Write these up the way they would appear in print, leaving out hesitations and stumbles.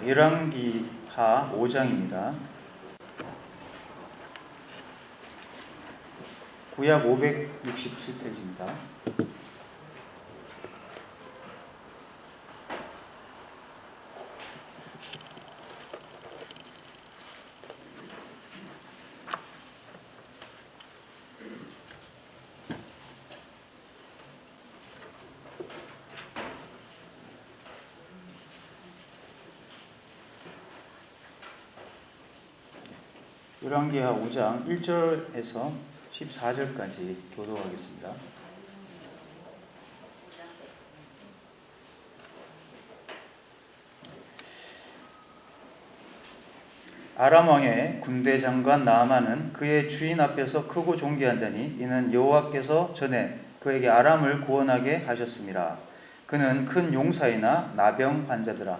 열왕기하 5장입니다. 구약 567페이지입니다. 열왕기하 5장 1절에서 14절까지 교독하겠습니다. 아람 왕의 군대 장관 나아만은 그의 주인 앞에서 크고 존귀한 자니 이는 여호와께서 전에 그에게 아람을 구원하게 하셨습니다. 그는 큰 용사이나 나병 환자더라.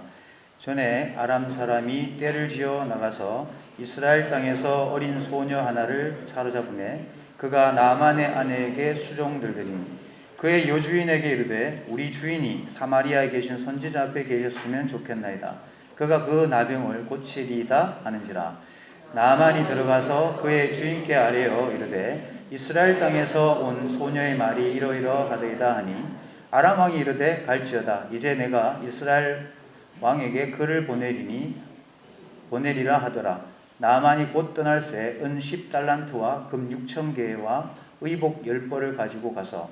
전에 아람 사람이 떼를 지어 나가서 이스라엘 땅에서 어린 소녀 하나를 사로잡으매 그가 나아만의 아내에게 수종들더니 그의 여주인에게 이르되 우리 주인이 사마리아에 계신 선지자 앞에 계셨으면 좋겠나이다. 그가 그 나병을 고치리이다 하는지라. 나아만이 들어가서 그의 주인께 아뢰어 이르되 이스라엘 땅에서 온 소녀의 말이 이러이러하더이다 하니 아람 왕이 이르되 갈지어다. 이제 내가 이스라엘 왕에게 글을 보내리라 하더라. 나아만이 곧 떠날새 은 10달란트와 금 6,000개와 의복 10벌을 가지고 가서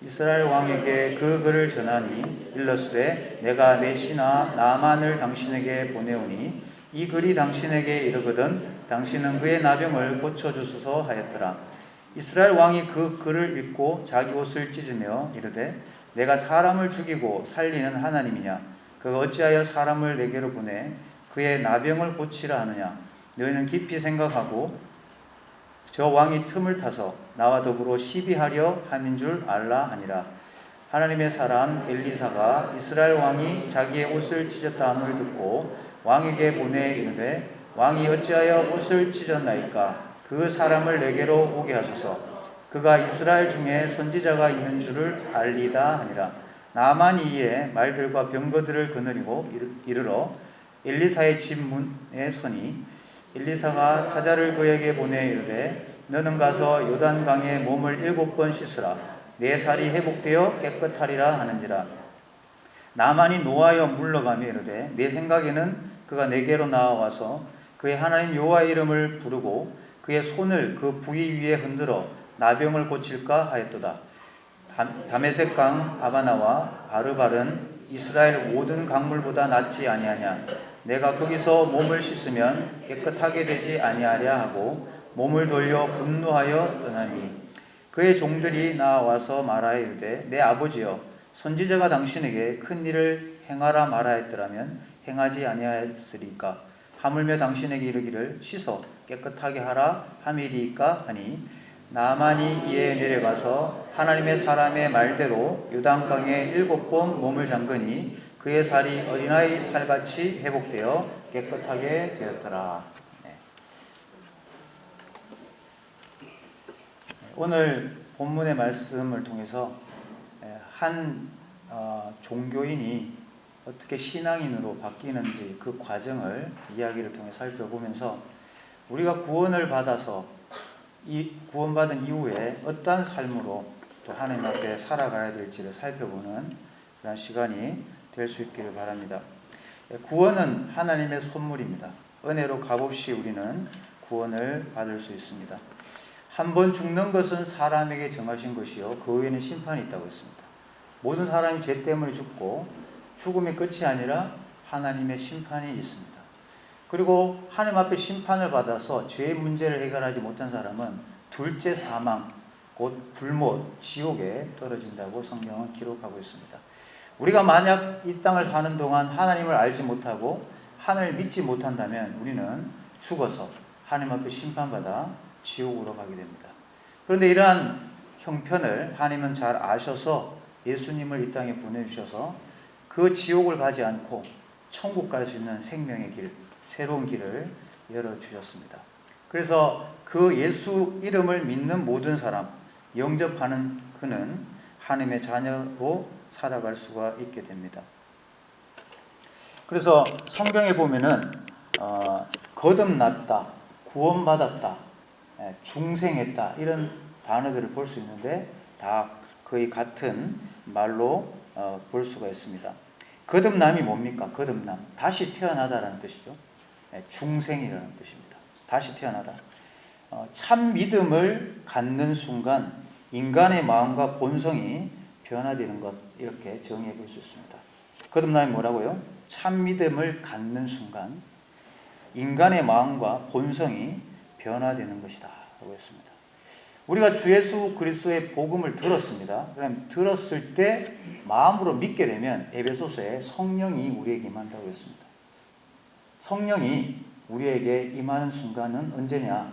이스라엘 왕에게 그 글을 전하니 일러스되 내가 내 신하 나아만을 당신에게 보내오니 이 글이 당신에게 이르거든 당신은 그의 나병을 고쳐주소서 하였더라. 이스라엘 왕이 그 글을 읽고 자기 옷을 찢으며 이르되 내가 사람을 죽이고 살리는 하나님이냐? 그가 어찌하여 사람을 내게로 보내 그의 나병을 고치라 하느냐? 너희는 깊이 생각하고 저 왕이 틈을 타서 나와 더불어 시비하려 함인 줄 알라 하니라. 하나님의 사람 엘리사가 이스라엘 왕이 자기의 옷을 찢었다 함을 듣고 왕에게 보내 이르되 왕이 어찌하여 옷을 찢었나이까? 그 사람을 내게로 오게 하소서. 그가 이스라엘 중에 선지자가 있는 줄을 알리다 하니라. 나아만이 이에 말들과 병거들을 거느리고 이르러 엘리사의 집 문에 서니 엘리사가 사자를 그에게 보내 이르되 너는 가서 요단강에 몸을 7번 씻으라. 내 살이 회복되어 깨끗하리라 하는지라. 나아만이 노하여 물러가며 이르되 내 생각에는 그가 내게로 나와서 그의 하나님 여호와의 이름을 부르고 그의 손을 그 부위 위에 흔들어 나병을 고칠까 하였도다. 다메섹강 아바나와 바르발은 이스라엘 모든 강물보다 낫지 아니하냐? 내가 거기서 몸을 씻으면 깨끗하게 되지 아니하랴 하고 몸을 돌려 분노하여 떠나니 그의 종들이 나와서 말하여 이르되 내 아버지여 선지자가 당신에게 큰 일을 행하라 말하였더라면 행하지 아니하였으리까? 하물며 당신에게 이르기를 씻어 깨끗하게 하라 함이리이까 하니 나아만이 이에 내려가서 하나님의 사람의 말대로 요단강에 7번 몸을 잠그니 그의 살이 어린아이 살같이 회복되어 깨끗하게 되었더라. 오늘 본문의 말씀을 통해서 한 종교인이 어떻게 신앙인으로 바뀌는지 그 과정을 이야기를 통해 살펴보면서 우리가 구원을 받아서 이 구원받은 이후에 어떠한 삶으로 또 하나님 앞에 살아가야 될지를 살펴보는 그런 시간이 될 수 있기를 바랍니다. 구원은 하나님의 선물입니다. 은혜로 값없이 우리는 구원을 받을 수 있습니다. 한 번 죽는 것은 사람에게 정하신 것이요 그 후에는 심판이 있다고 했습니다. 모든 사람이 죄 때문에 죽고 죽음의 끝이 아니라 하나님의 심판이 있습니다. 그리고 하나님 앞에 심판을 받아서 죄의 문제를 해결하지 못한 사람은 둘째 사망, 곧 불못, 지옥에 떨어진다고 성경은 기록하고 있습니다. 우리가 만약 이 땅을 사는 동안 하나님을 알지 못하고 하나님을 믿지 못한다면 우리는 죽어서 하나님 앞에 심판받아 지옥으로 가게 됩니다. 그런데 이러한 형편을 하나님은 잘 아셔서 예수님을 이 땅에 보내주셔서 그 지옥을 가지 않고 천국 갈 수 있는 생명의 길, 새로운 길을 열어주셨습니다. 그래서 그 예수 이름을 믿는 모든 사람, 영접하는 그는 하나님의 자녀로 살아갈 수가 있게 됩니다. 그래서 성경에 보면은 거듭났다, 구원받았다, 중생했다 이런 단어들을 볼 수 있는데 다 거의 같은 말로 볼 수가 있습니다. 거듭남이 뭡니까? 거듭남, 다시 태어나다라는 뜻이죠. 중생이라는 뜻입니다. 다시 태어나다. 참 믿음을 갖는 순간 인간의 마음과 본성이 변화되는 것, 이렇게 정의해 볼 수 있습니다. 거듭남이 뭐라고요? 참 믿음을 갖는 순간 인간의 마음과 본성이 변화되는 것이다 라고 했습니다. 우리가 주 예수 그리스도의 복음을 들었습니다. 그럼 들었을 때 마음으로 믿게 되면 에베소서에 성령이 우리에게 임한다고 했습니다. 성령이 우리에게 임하는 순간은 언제냐?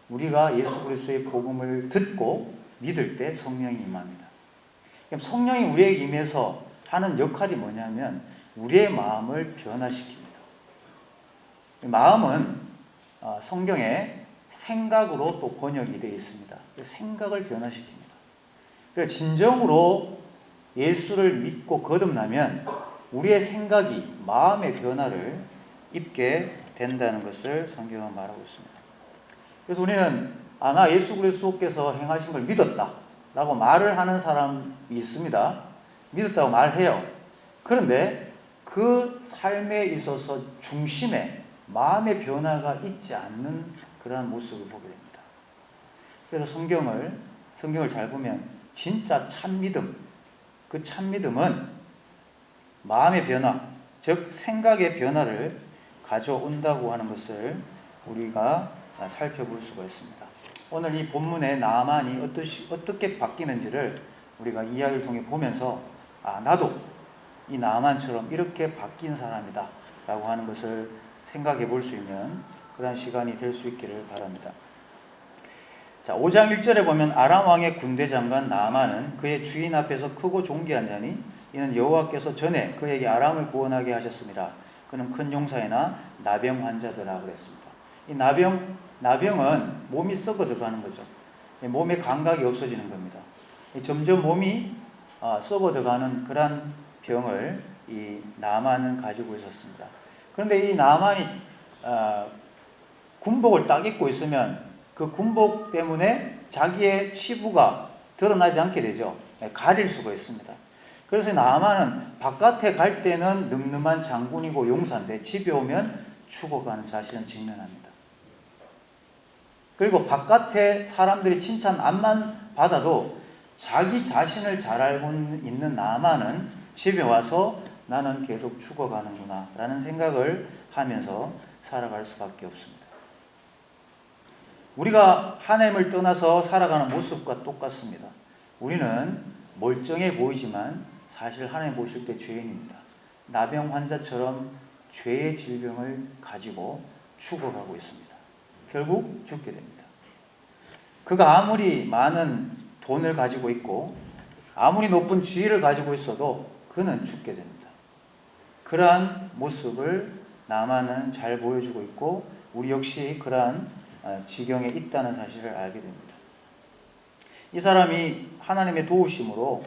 우리가 예수 그리스도의 복음을 듣고 믿을 때 성령이 임합니다. 그럼 성령이 우리에게 임해서 하는 역할이 뭐냐면 우리의 마음을 변화시킵니다. 마음은 성경에 생각으로 또 번역이 되어 있습니다. 생각을 변화시킵니다. 그래서 진정으로 예수를 믿고 거듭나면 우리의 생각이 마음의 변화를 입게 된다는 것을 성경은 말하고 있습니다. 그래서 우리는 나 예수 그리스도께서 행하신 걸 믿었다 라고 말을 하는 사람이 있습니다. 믿었다고 말해요. 그런데 그 삶에 있어서 중심에 마음의 변화가 있지 않는 그러한 모습을 보게 됩니다. 그래서 성경을 잘 보면 진짜 참믿음, 그 참믿음은 마음의 변화, 즉 생각의 변화를 가져온다고 하는 것을 우리가 살펴볼 수가 있습니다. 오늘 이 본문의 나만이 어떻게 바뀌는지를 우리가 이야기를 통해 보면서 나도 이 나만처럼 이렇게 바뀐 사람이다 라고 하는 것을 생각해 볼 수 있는 그런 시간이 될 수 있기를 바랍니다. 자, 5장 1절에 보면 아람 왕의 군대 장관 나아만은 그의 주인 앞에서 크고 존귀한 자니 이는 여호와께서 전에 그에게 아람을 구원하게 하셨습니다. 그는 큰 용사이나 나병 환자더라 그랬습니다. 이 나병은 몸이 썩어 들어가는 거죠. 몸에 감각이 없어지는 겁니다. 점점 몸이 썩어 들어가는 그런 병을 이 나아만은 가지고 있었습니다. 그런데 이 나아만이 군복을 딱 입고 있으면 그 군복 때문에 자기의 치부가 드러나지 않게 되죠. 가릴 수가 있습니다. 그래서 나아만은 바깥에 갈 때는 늠름한 장군이고 용사인데 집에 오면 죽어가는 자신을 직면합니다. 그리고 바깥에 사람들이 칭찬 안만 받아도 자기 자신을 잘 알고 있는 나아만은 집에 와서 나는 계속 죽어가는구나 라는 생각을 하면서 살아갈 수밖에 없습니다. 우리가 하나님을 떠나서 살아가는 모습과 똑같습니다. 우리는 멀쩡해 보이지만 사실 하나님 보실 때 죄인입니다. 나병 환자처럼 죄의 질병을 가지고 죽어가고 있습니다. 결국 죽게 됩니다. 그가 아무리 많은 돈을 가지고 있고 아무리 높은 지위를 가지고 있어도 그는 죽게 됩니다. 그러한 모습을 나아만은 잘 보여주고 있고 우리 역시 그러한 지경에 있다는 사실을 알게 됩니다. 이 사람이 하나님의 도우심으로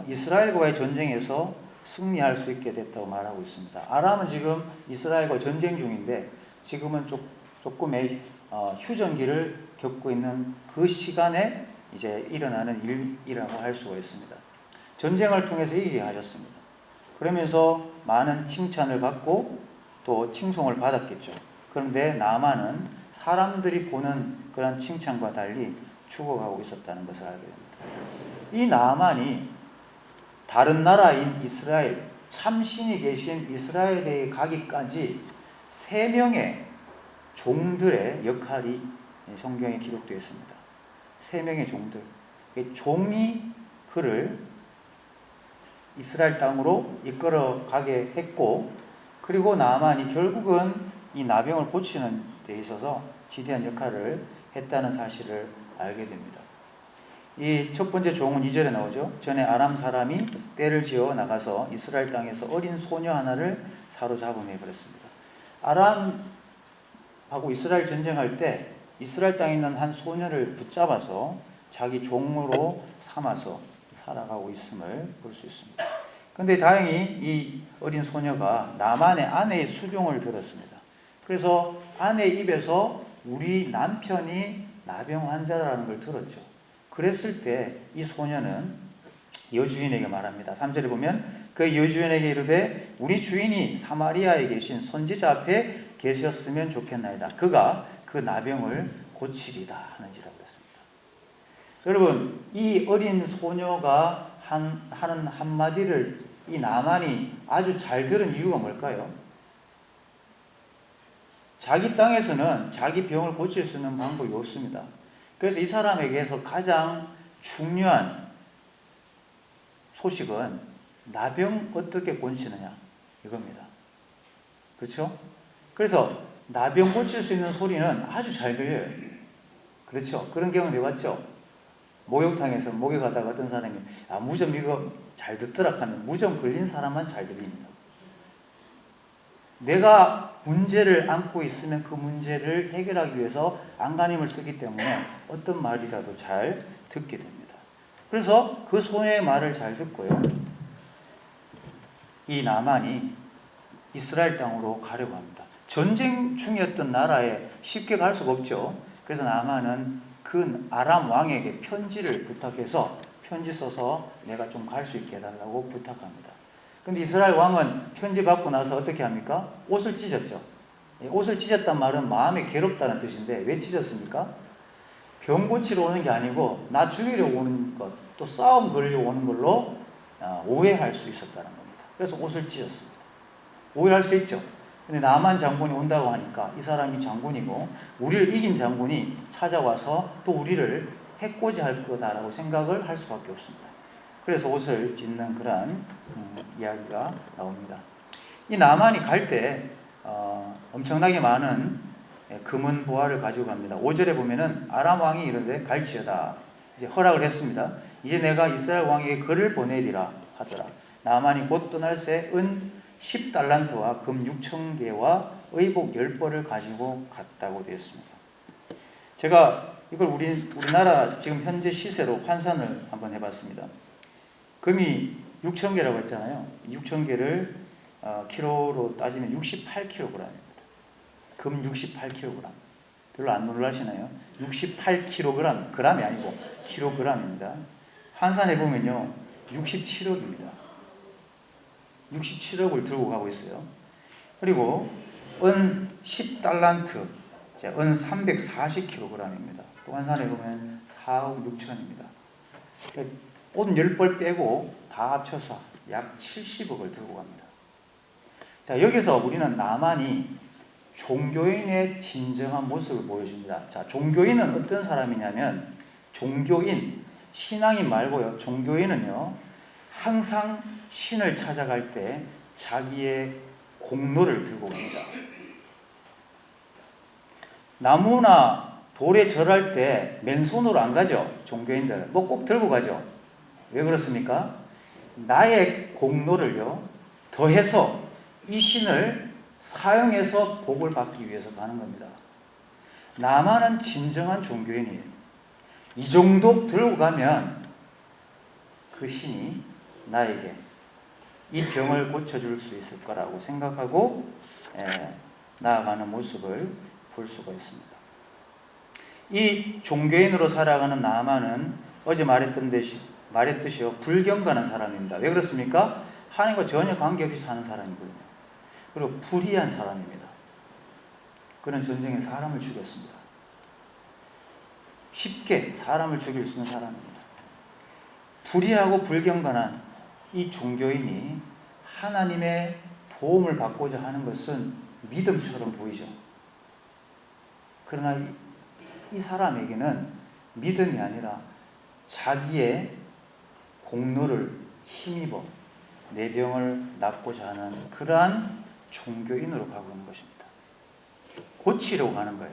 이스라엘과의 전쟁에서 승리할 수 있게 됐다고 말하고 있습니다. 아람은 지금 이스라엘과 전쟁 중인데 지금은 조금의 휴전기를 겪고 있는 그 시간에 이제 일어나는 일이라고 할 수가 있습니다. 전쟁을 통해서 이기게 하셨습니다. 그러면서 많은 칭찬을 받고 또 칭송을 받았겠죠. 그런데 나아만은 사람들이 보는 그런 칭찬과 달리 죽어가고 있었다는 것을 알게 됩니다. 이 나아만이 다른 나라인 이스라엘, 참신이 계신 이스라엘에 가기까지 3명의 종들의 역할이 성경에 기록되어 있습니다. 3명의 종들. 종이 그를 이스라엘 땅으로 이끌어 가게 했고, 그리고 나아만이 결국은 이 나병을 고치는 데 있어서 지대한 역할을 했다는 사실을 알게 됩니다. 이 첫 번째 종은 2절에 나오죠. 전에 아람 사람이 떼를 지어 나가서 이스라엘 땅에서 어린 소녀 하나를 사로잡음해 버렸습니다. 아람하고 이스라엘 전쟁할 때 이스라엘 땅에 있는 한 소녀를 붙잡아서 자기 종으로 삼아서 살아가고 있음을 볼 수 있습니다. 근데 다행히 이 어린 소녀가 나만의 아내의 수종을 들었습니다. 그래서 아내 입에서 우리 남편이 나병 환자라는 걸 들었죠. 그랬을 때 이 소녀는 여주인에게 말합니다. 3절에 보면 그 여주인에게 이르되 우리 주인이 사마리아에 계신 선지자 앞에 계셨으면 좋겠나이다. 그가 그 나병을 고치리다 하는지라고 했습니다. 여러분, 이 어린 소녀가 하는 한마디를 이 나만이 아주 잘 들은 이유가 뭘까요? 자기 땅에서는 자기 병을 고칠 수 있는 방법이 없습니다. 그래서 이 사람에게서 가장 중요한 소식은 나병 어떻게 고치느냐 이겁니다. 그렇죠? 그래서 나병 고칠 수 있는 소리는 아주 잘 들려요. 그렇죠? 그런 경험 해봤죠? 목욕탕에서 목욕하다가 어떤 사람이 무좀 이거 잘 듣더라 하면 무좀 걸린 사람만 잘 들립니다. 내가 문제를 안고 있으면 그 문제를 해결하기 위해서 안간힘을 쓰기 때문에 어떤 말이라도 잘 듣게 됩니다. 그래서 그 소녀의 말을 잘 듣고요. 이 나만이 이스라엘 땅으로 가려고 합니다. 전쟁 중이었던 나라에 쉽게 갈 수가 없죠. 그래서 나만은 그 아람 왕에게 편지를 부탁해서 편지 써서 내가 좀 갈 수 있게 해달라고 부탁합니다. 근데 이스라엘 왕은 편지 받고 나서 어떻게 합니까? 옷을 찢었죠. 옷을 찢었단 말은 마음이 괴롭다는 뜻인데 왜 찢었습니까? 병 고치러 오는 게 아니고 나 죽이려고 오는 것, 또 싸움 걸려고 오는 걸로 오해할 수 있었다는 겁니다. 그래서 옷을 찢었습니다. 오해할 수 있죠. 근데 나만 장군이 온다고 하니까 이 사람이 장군이고 우리를 이긴 장군이 찾아와서 또 우리를 해코지 할 거다라고 생각을 할 수밖에 없습니다. 그래서 옷을 찢는 그러한 이야기가 나옵니다. 이 나만이 갈 때 엄청나게 많은 금은 보화를 가지고 갑니다. 5절에 보면은 아람 왕이 이르되 갈지어다. 이제 허락을 했습니다. 이제 내가 이스라엘 왕에게 글을 보내리라 하더라. 나만이 곧 떠날 새 은 10달란트와 금 6,000개와 의복 10벌을 가지고 갔다고 되었습니다. 제가 이걸 우리나라 지금 현재 시세로 환산을 한번 해봤습니다. 금이 6,000개라고 했잖아요. 6,000개를 키로로 따지면 68kg입니다. 금 68kg. 별로 안 놀라시나요? 68kg, g이 아니고 kg입니다. 환산해 보면요, 67억입니다. 67억을 들고 가고 있어요. 그리고 은 10달란트, 은 340kg입니다. 또 환산해 보면 4억 6천입니다. 옷 10벌 빼고 다 합쳐서 약 70억을 들고 갑니다. 자, 여기서 우리는 나만이 종교인의 진정한 모습을 보여줍니다. 자, 종교인은 어떤 사람이냐면, 종교인, 신앙인 말고요, 종교인은요, 항상 신을 찾아갈 때 자기의 공로를 들고 갑니다. 나무나 돌에 절할 때 맨손으로 안 가죠. 종교인들 뭐 꼭 들고 가죠. 왜 그렇습니까? 나의 공로를요 더해서 이 신을 사용해서 복을 받기 위해서 가는 겁니다. 나만은 진정한 종교인이에요. 이 정도 들고 가면 그 신이 나에게 이 병을 고쳐줄 수 있을 거라고 생각하고 나아가는 모습을 볼 수가 있습니다. 이 종교인으로 살아가는 나만은 어제 말했듯이요, 불경건한 사람입니다. 왜 그렇습니까? 하나님과 전혀 관계없이 사는 사람이거든요. 그리고 불의한 사람입니다. 그는 전쟁에 사람을 죽였습니다. 쉽게 사람을 죽일 수 있는 사람입니다. 불의하고 불경건한 이 종교인이 하나님의 도움을 받고자 하는 것은 믿음처럼 보이죠. 그러나 이 사람에게는 믿음이 아니라 자기의 공로를 힘입어 내 병을 낫고자 하는 그러한 종교인으로 가고 있는 것입니다. 고치려고 가는 거예요.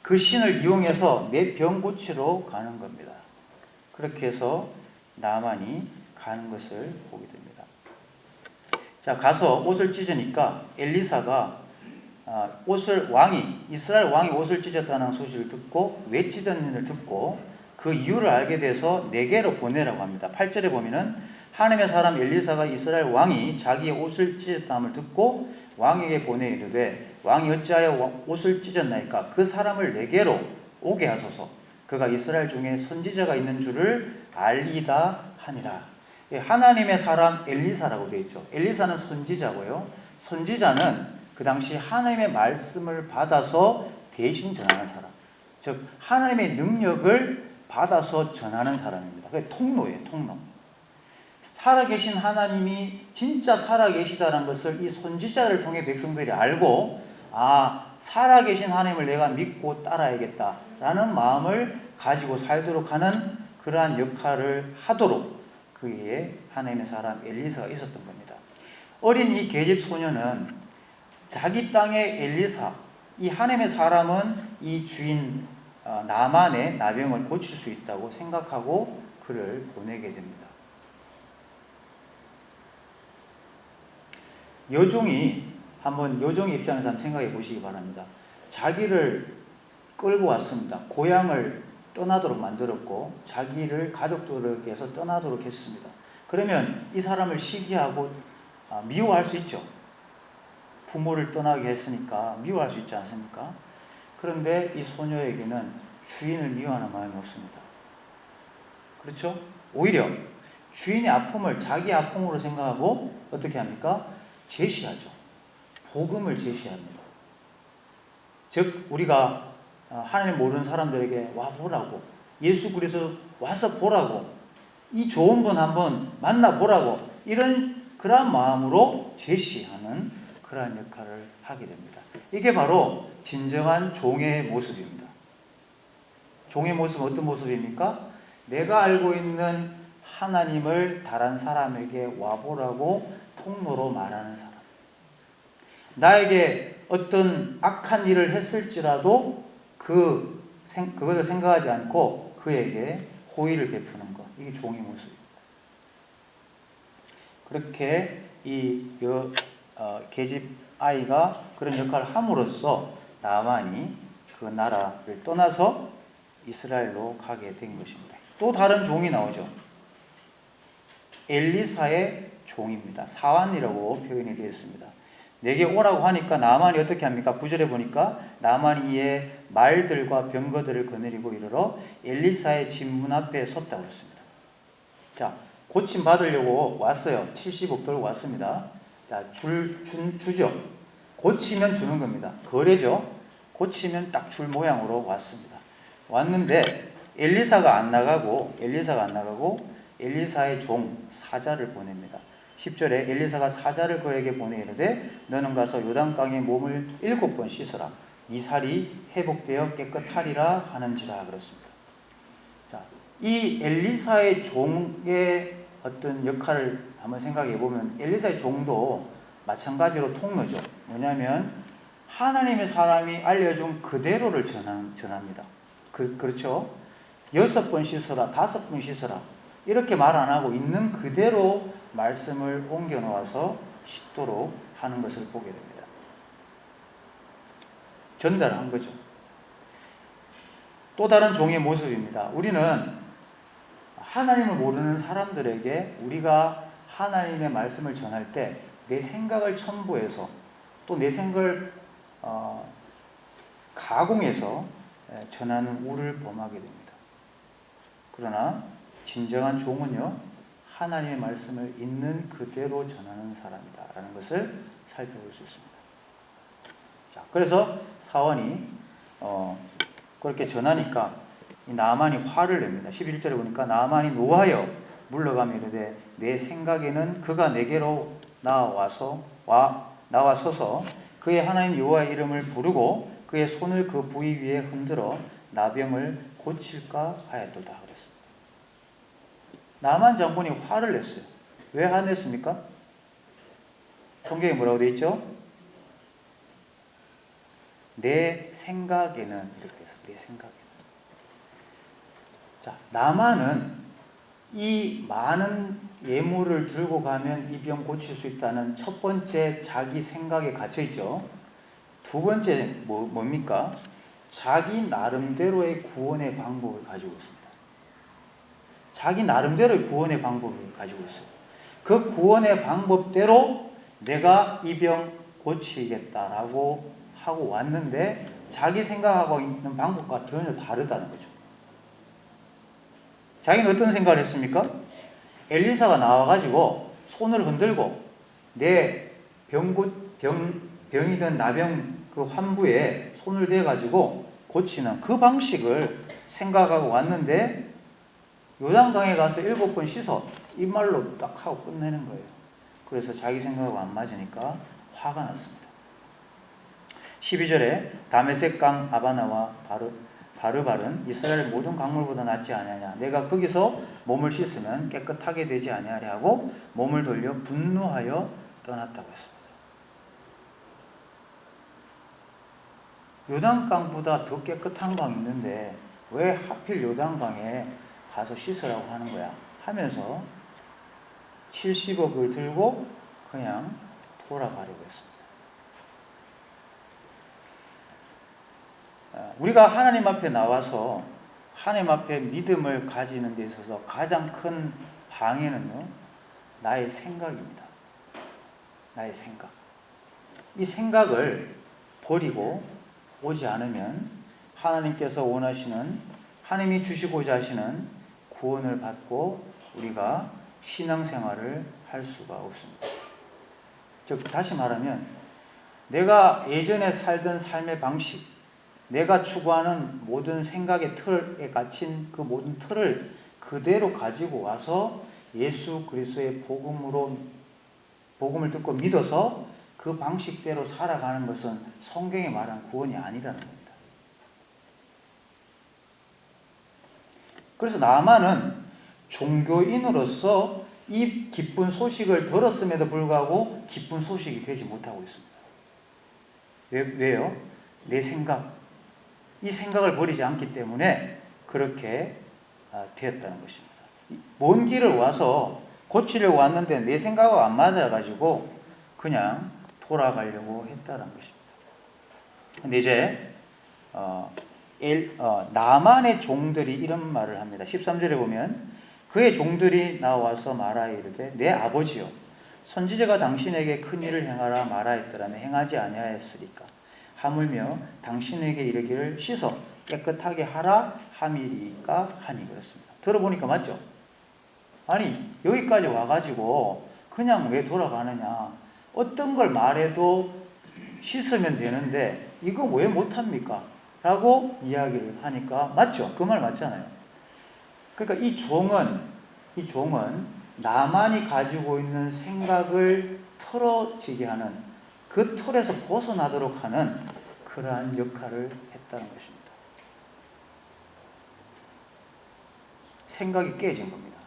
그 신을 이용해서 내 병 고치러 가는 겁니다. 그렇게 해서 나만이 가는 것을 보게 됩니다. 자, 가서 옷을 찢으니까 엘리사가 이스라엘 왕이 옷을 찢었다는 소식을 듣고 왜 찢었는지를 듣고 그 이유를 알게 돼서 네게로 보내라고 합니다. 8절에 보면은 하나님의 사람 엘리사가 이스라엘 왕이 자기의 옷을 찢었다함을 듣고 왕에게 보내 이르되 왕이 어찌하여 옷을 찢었나이까? 그 사람을 내게로 오게 하소서. 그가 이스라엘 중에 선지자가 있는 줄을 알리다 하니라. 하나님의 사람 엘리사라고 되어 있죠. 엘리사는 선지자고요. 선지자는 그 당시 하나님의 말씀을 받아서 대신 전하는 사람, 즉 하나님의 능력을 받아서 전하는 사람입니다. 그게 통로예요. 통로. 살아계신 하나님이 진짜 살아계시다는 것을 이 선지자를 통해 백성들이 알고, 살아계신 하나님을 내가 믿고 따라야겠다라는 마음을 가지고 살도록 하는 그러한 역할을 하도록 그의 하나님의 사람 엘리사가 있었던 겁니다. 어린 이 계집 소녀는 자기 땅의 엘리사, 이 하나님의 사람은 이 주인 나만의 나병을 고칠 수 있다고 생각하고 그를 보내게 됩니다. 여종의 입장에서 한번 생각해 보시기 바랍니다. 자기를 끌고 왔습니다. 고향을 떠나도록 만들었고 자기를 가족들에게서 떠나도록 했습니다. 그러면 이 사람을 시기하고 미워할 수 있죠. 부모를 떠나게 했으니까 미워할 수 있지 않습니까? 그런데 이 소녀에게는 주인을 미워하는 마음이 없습니다. 그렇죠? 오히려 주인의 아픔을 자기 아픔으로 생각하고 어떻게 합니까? 제시하죠. 복음을 제시합니다. 즉 우리가 하나님 모르는 사람들에게 와보라고, 예수 그리스도 와서 보라고, 이 좋은 분 한번 만나보라고, 그러한 마음으로 제시하는 그러한 역할을 하게 됩니다. 이게 바로 진정한 종의 모습입니다. 종의 모습은 어떤 모습입니까? 내가 알고 있는 하나님을 다른 사람에게 와보라고 통로로 말하는 사람. 나에게 어떤 악한 일을 했을지라도 그것을 생각하지 않고 그에게 호의를 베푸는 것. 이게 종의 모습입니다. 그렇게 이 계집 아이가 그런 역할을 함으로써 나만이 그 나라를 떠나서 이스라엘로 가게 된 것입니다. 또 다른 종이 나오죠. 엘리사의 종입니다. 사환이라고 표현이 되어 있습니다. 내게 오라고 하니까 나만이 어떻게 합니까? 9절에 보니까 나만이 이에 말들과 병거들을 거느리고 이르러 엘리사의 집 문 앞에 섰다고 그랬습니다. 자, 고침 받으려고 왔어요. 70억 왔습니다. 자, 주죠. 고치면 주는 겁니다. 거래죠. 고치면 딱 줄 모양으로 왔습니다. 왔는데 엘리사가 안 나가고 엘리사의 종 사자를 보냅니다. 10절에 엘리사가 사자를 그에게 보내 이르되 너는 가서 요단강에 몸을 7번 씻어라. 네 살이 회복되어 깨끗하리라 하는지라 그랬습니다. 자, 이 엘리사의 종의 어떤 역할을 한번 생각해 보면 엘리사의 종도 마찬가지로 통로죠. 뭐냐면 하나님의 사람이 알려준 그대로를 전합니다. 그렇죠? 6번 씻어라, 5번 씻어라 이렇게 말 안 하고 있는 그대로 말씀을 옮겨 놓아서 씻도록 하는 것을 보게 됩니다. 전달한 거죠. 또 다른 종의 모습입니다. 우리는 하나님을 모르는 사람들에게 우리가 하나님의 말씀을 전할 때 내 생각을 첨부해서 또 내 생각을 가공해서 전하는 우를 범하게 됩니다. 그러나 진정한 종은요, 하나님의 말씀을 있는 그대로 전하는 사람이다라는 것을 살펴볼 수 있습니다. 자, 그래서 사원이 그렇게 전하니까 이 나만이 화를 냅니다. 11절에 보니까 나만이 노하여 물러가며 이르되 내 생각에는 그가 내게로 나와서서 그의 하나님 여호와의 이름을 부르고 그의 손을 그 부위 위에 흔들어 나병을 고칠까 하였도다 그랬습니다. 나만 장군이 화를 냈어요. 왜 화냈습니까? 성경에 뭐라고 되어 있죠? 내 생각에는 이렇게 돼서 내 생각에는. 자, 나만은 이 많은 예물을 들고 가면 이 병 고칠 수 있다는 첫 번째 자기 생각에 갇혀 있죠. 두 번째 뭡니까? 자기 나름대로의 구원의 방법을 가지고 있습니다. 자기 나름대로의 구원의 방법을 가지고 있어요. 그 구원의 방법대로 내가 이 병 고치겠다라고 하고 왔는데 자기 생각하고 있는 방법과 전혀 다르다는 거죠. 자기는 어떤 생각을 했습니까? 엘리사가 나와가지고 손을 흔들고 내 병이든 나병 그 환부에 손을 대가지고 고치는 그 방식을 생각하고 왔는데 요단강에 가서 7번 씻어 이 말로 딱 하고 끝내는 거예요. 그래서 자기 생각하고 안 맞으니까 화가 났습니다. 12절에 다메섹강 아바나와 바르발은 이스라엘 모든 강물보다 낫지 아니하냐. 내가 거기서 몸을 씻으면 깨끗하게 되지 아니하리 하고 몸을 돌려 분노하여 떠났다고 했습니다. 요단강보다 더 깨끗한 강이 있는데 왜 하필 요단강에 가서 씻으라고 하는 거야 하면서 70억을 들고 그냥 돌아가려고 했습니다. 우리가 하나님 앞에 나와서 하나님 앞에 믿음을 가지는 데 있어서 가장 큰 방해는요, 나의 생각입니다. 나의 생각. 이 생각을 버리고 오지 않으면 하나님께서 원하시는, 하나님이 주시고자 하시는 구원을 받고 우리가 신앙생활을 할 수가 없습니다. 즉 다시 말하면 내가 예전에 살던 삶의 방식, 내가 추구하는 모든 생각의 틀에 갇힌 그 모든 틀을 그대로 가지고 와서 예수 그리스도의 복음을 듣고 믿어서 그 방식대로 살아가는 것은 성경에 말한 구원이 아니라는 겁니다. 그래서 나만은 종교인으로서 이 기쁜 소식을 들었음에도 불구하고 기쁜 소식이 되지 못하고 있습니다. 왜요? 내 생각, 이 생각을 버리지 않기 때문에 그렇게 되었다는 것입니다. 먼 길을 와서 고치려고 왔는데 내 생각하고 안 맞아가지고 그냥 돌아가려고 했다는 것입니다. 근데 이제 나만의 종들이 이런 말을 합니다. 13절에 보면 그의 종들이 나와서 말하이르되 내 아버지여 선지자가 당신에게 큰 일을 행하라 말하였더라면 행하지 아니하였으리까 하물며 당신에게 이르기를 씻어 깨끗하게 하라 함이리까 하니 그렇습니다. 들어보니까 맞죠? 아니 여기까지 와가지고 그냥 왜 돌아가느냐, 어떤 걸 말해도 씻으면 되는데 이거 왜 못합니까? 라고 이야기를 하니까 맞죠? 그 말 맞잖아요. 그러니까 이 종은 나만이 가지고 있는 생각을 틀어지게 하는, 그 틀에서 벗어나도록 하는 그러한 역할을 했다는 것입니다. 생각이 깨진 겁니다.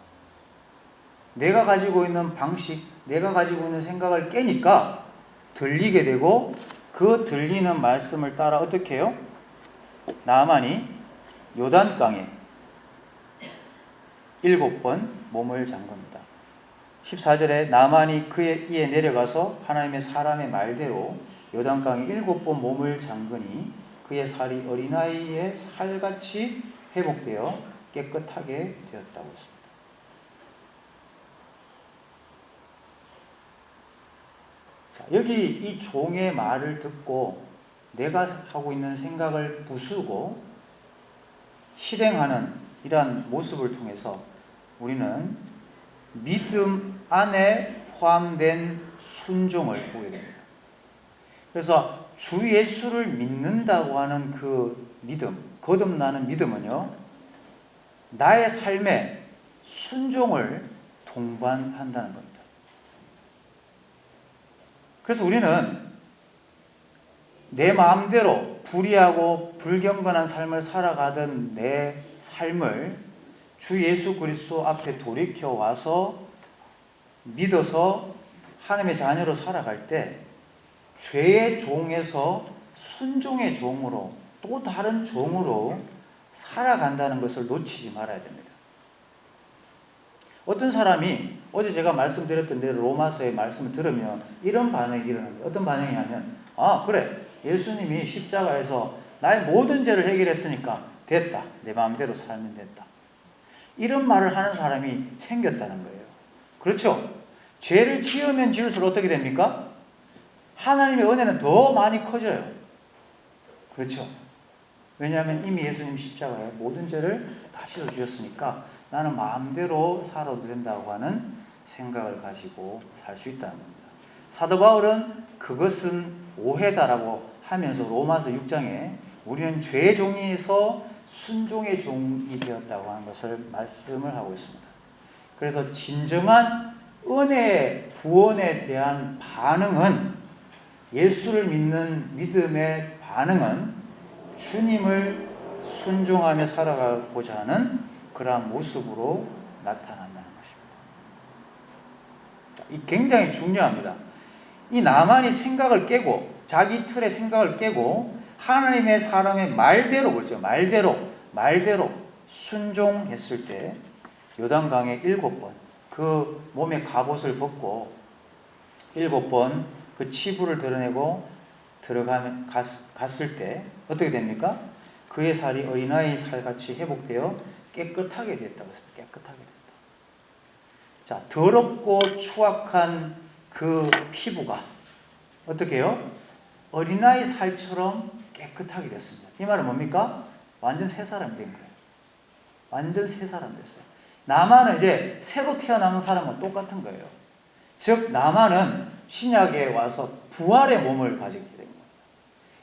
내가 가지고 있는 방식, 내가 가지고 있는 생각을 깨니까 들리게 되고 그 들리는 말씀을 따라 어떻게 해요? 나만이 요단강에 7번 몸을 잠깁니다. 14절에 나만이 그의 이에 내려가서 하나님의 사람의 말대로 요단강에 7번 몸을 잠그니 그의 살이 어린아이의 살같이 회복되어 깨끗하게 되었다고 했습니다. 자, 여기 이 종의 말을 듣고 내가 하고 있는 생각을 부수고 실행하는 이러한 모습을 통해서 우리는 믿음 안에 포함된 순종을 보게 됩니다. 그래서 주 예수를 믿는다고 하는 그 믿음, 거듭나는 믿음은요, 나의 삶에 순종을 동반한다는 겁니다. 그래서 우리는 내 마음대로 불의하고 불경건한 삶을 살아가던 내 삶을 주 예수 그리스도 앞에 돌이켜 와서 믿어서 하나님의 자녀로 살아갈 때 죄의 종에서 순종의 종으로, 또 다른 종으로 살아간다는 것을 놓치지 말아야 됩니다. 어떤 사람이 어제 제가 말씀드렸던 대로 로마서의 말씀을 들으면 이런 반응이 일어납니다. 어떤 반응이냐면, 아 그래, 예수님이 십자가에서 나의 모든 죄를 해결했으니까 됐다, 내 마음대로 살면 됐다, 이런 말을 하는 사람이 생겼다는 거예요. 그렇죠? 죄를 지으면 지을수록 어떻게 됩니까? 하나님의 은혜는 더 많이 커져요. 그렇죠? 왜냐하면 이미 예수님 십자가에 모든 죄를 다 씻어주셨으니까 나는 마음대로 살아도 된다고 하는 생각을 가지고 살 수 있다는 겁니다. 사도 바울은 그것은 오해다라고 하면서 로마서 6장에 우리는 죄의 종에서 순종의 종이 되었다고 하는 것을 말씀을 하고 있습니다. 그래서 진정한 은혜, 구원에 대한 반응은, 예수를 믿는 믿음의 반응은 주님을 순종하며 살아가고자 하는 그러한 모습으로 나타난다는 것입니다. 이 굉장히 중요합니다. 이 나만이 생각을 깨고, 자기 틀의 생각을 깨고 하나님의 사람의 말대로, 그렇죠, 말대로 순종했을 때 요단강에 7번 그 몸에 갑옷을 벗고 7번 그 치부를 드러내고 갔을 때 어떻게 됩니까? 그의 살이 어린아이 살같이 회복되어 깨끗하게 됐다고 했습니다. 깨끗하게 됐다. 자, 더럽고 추악한 그 피부가 어떻게 해요? 어린아이 살처럼 깨끗하게 됐습니다. 이 말은 뭡니까? 완전 새 사람이 된 거예요. 완전 새 사람 됐어요. 나만은 이제 새로 태어난 사람과 똑같은 거예요. 즉 나만은 신약에 와서 부활의 몸을 가지게 된 거예요.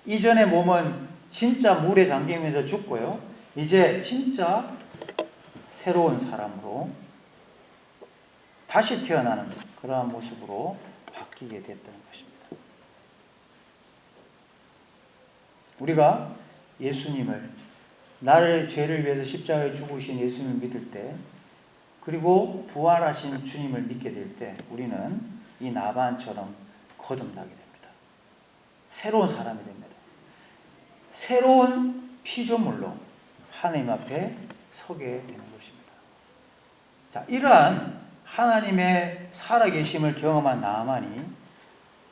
이전의 몸은 진짜 물에 잠기면서 죽고요. 이제 진짜 새로운 사람으로 다시 태어나는 그러한 모습으로 바뀌게 됐다는 것입니다. 우리가 예수님을, 나를 죄를 위해서 십자가에 죽으신 예수님을 믿을 때, 그리고 부활하신 주님을 믿게 될 때 우리는 이 나반처럼 거듭나게 됩니다. 새로운 사람이 됩니다. 새로운 피조물로 하나님 앞에 서게 되는 것입니다. 자, 이러한 하나님의 살아계심을 경험한 나만이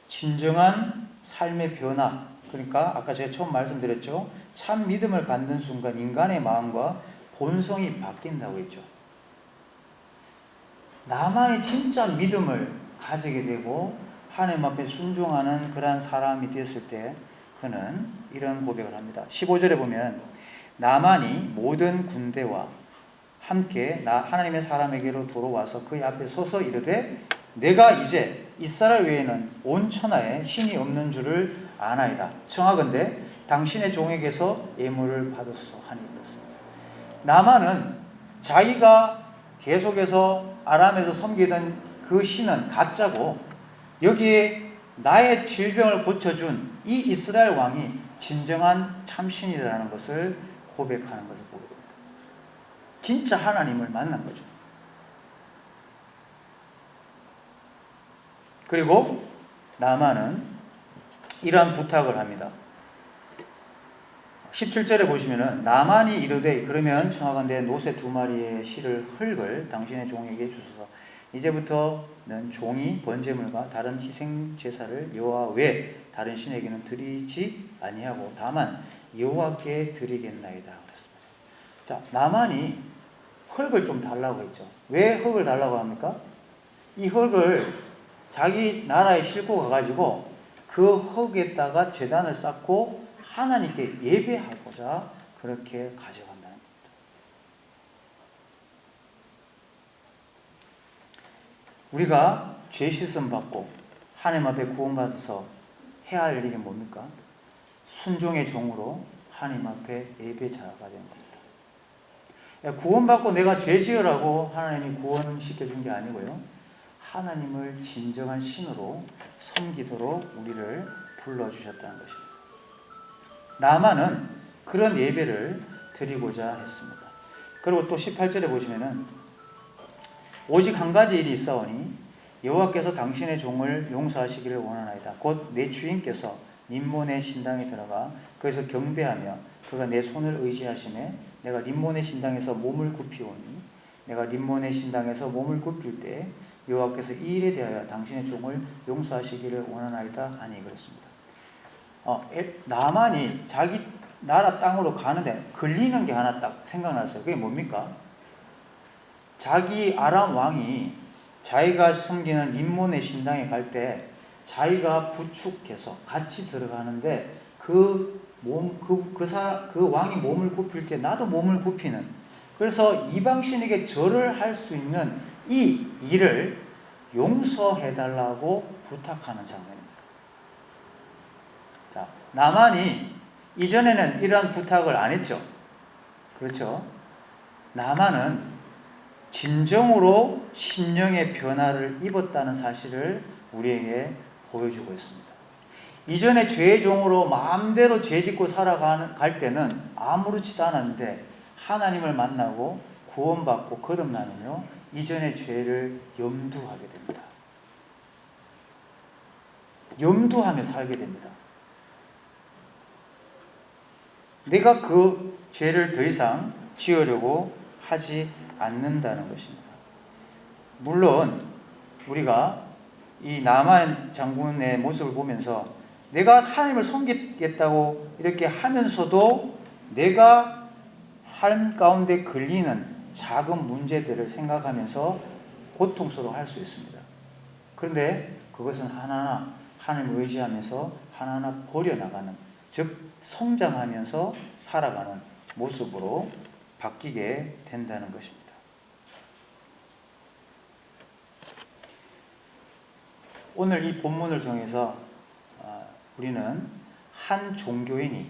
진정한 삶의 변화, 그러니까 아까 제가 처음 말씀드렸죠. 참 믿음을 갖는 순간 인간의 마음과 본성이 바뀐다고 했죠. 나만이 진짜 믿음을 가지게 되고 하나님 앞에 순종하는 그러한 사람이 되었을 때 그는 이런 고백을 합니다. 15절에 보면 나만이 모든 군대와 함께 하나님의 사람에게로 돌아와서 그의 앞에 서서 이르되 내가 이제 이스라엘 외에는 온 천하에 신이 없는 줄을 아나이다. 청하건대 당신의 종에게서 예물을 받았소 하니 이렇습니다. 나만은 자기가 계속해서 아람에서 섬기던 그 신은 가짜고 여기에 나의 질병을 고쳐준 이 이스라엘 왕이 진정한 참신이라는 것을 고백하는 것을 보게 됩니다. 진짜 하나님을 만난 거죠. 그리고 나만은 이러한 부탁을 합니다. 17절에 보시면은 나만이 이르되 그러면 청하건대 노새 2마리의 실을 흙을 당신의 종에게 주소서. 이제부터는 종이 번제물과 다른 희생 제사를 여호와 외 다른 신에게는 드리지 아니하고 다만 여호와께 드리겠나이다 그랬습니다. 자, 나만이 흙을 좀 달라고 했죠. 왜 흙을 달라고 합니까? 이 흙을 자기 나라에 싣고 가가지고 그 흙에다가 제단을 쌓고 하나님께 예배하고자 그렇게 가져간다는 겁니다. 우리가 죄 씻음 받고 하나님 앞에 구원받아서 해야 할 일이 뭡니까? 순종의 종으로 하나님 앞에 예배자가 되는 겁니다. 구원받고 내가 죄 지으라고 하나님이 구원시켜준 게 아니고요. 하나님을 진정한 신으로 섬기도록 우리를 불러주셨다는 것입니다. 나만은 그런 예배를 드리고자 했습니다. 그리고 또 18절에 보시면은 오직 한 가지 일이 있사오니 여호와께서 당신의 종을 용서하시기를 원하나이다. 곧 내 주인께서 림몬의 신당에 들어가 거기서 경배하며 그가 내 손을 의지하시매 내가 림몬의 신당에서 몸을 굽히오니 내가 림몬의 신당에서 몸을 굽힐 때 여호와께서 이 일에 대하여 당신의 종을 용서하시기를 원하나이다 하니 그렇습니다. 나만이 자기 나라 땅으로 가는데 걸리는 게 하나 딱 생각났어요. 그게 뭡니까? 자기 아람 왕이 자기가 섬기는 인몬의 신당에 갈 때 자기가 부축해서 같이 들어가는데 그 왕이 몸을 굽힐 때 나도 몸을 굽히는, 그래서 이방신에게 절을 할 수 있는 이 일을 용서해달라고 부탁하는 장면입니다. 자, 나만이 이전에는 이러한 부탁을 안 했죠. 그렇죠? 나만은 진정으로 심령의 변화를 입었다는 사실을 우리에게 보여주고 있습니다. 이전에 죄의 종으로 마음대로 죄짓고 살아갈 때는 아무렇지도 않았는데 하나님을 만나고 구원받고 거듭나면요, 이전의 죄를 염두하게 됩니다. 염두하며 살게 됩니다. 내가 그 죄를 더 이상 지으려고 하지 않는다는 것입니다. 물론 우리가 이 나만 장군의 모습을 보면서 내가 하나님을 섬기겠다고 이렇게 하면서도 내가 삶 가운데 걸리는 작은 문제들을 생각하면서 고통스러워할 수 있습니다. 그런데 그것은 하나하나 하나님을 의지하면서 하나하나 버려나가는, 즉 성장하면서 살아가는 모습으로 바뀌게 된다는 것입니다. 오늘 이 본문을 통해서 우리는 한 종교인이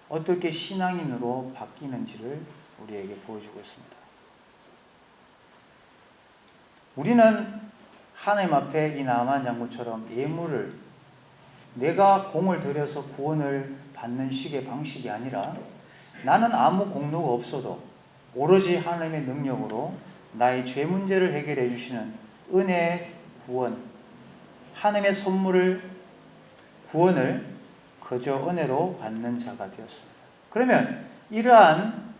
어떻게 신앙인으로 바뀌는지를 우리에게 보여주고 있습니다. 우리는 하나님 앞에 이 나만 장군처럼 예물을, 내가 공을 들여서 구원을 받는 식의 방식이 아니라 나는 아무 공로가 없어도 오로지 하나님의 능력으로 나의 죄 문제를 해결해 주시는 은혜의 구원, 하나님의 선물을, 구원을 그저 은혜로 받는 자가 되었습니다. 그러면 이러한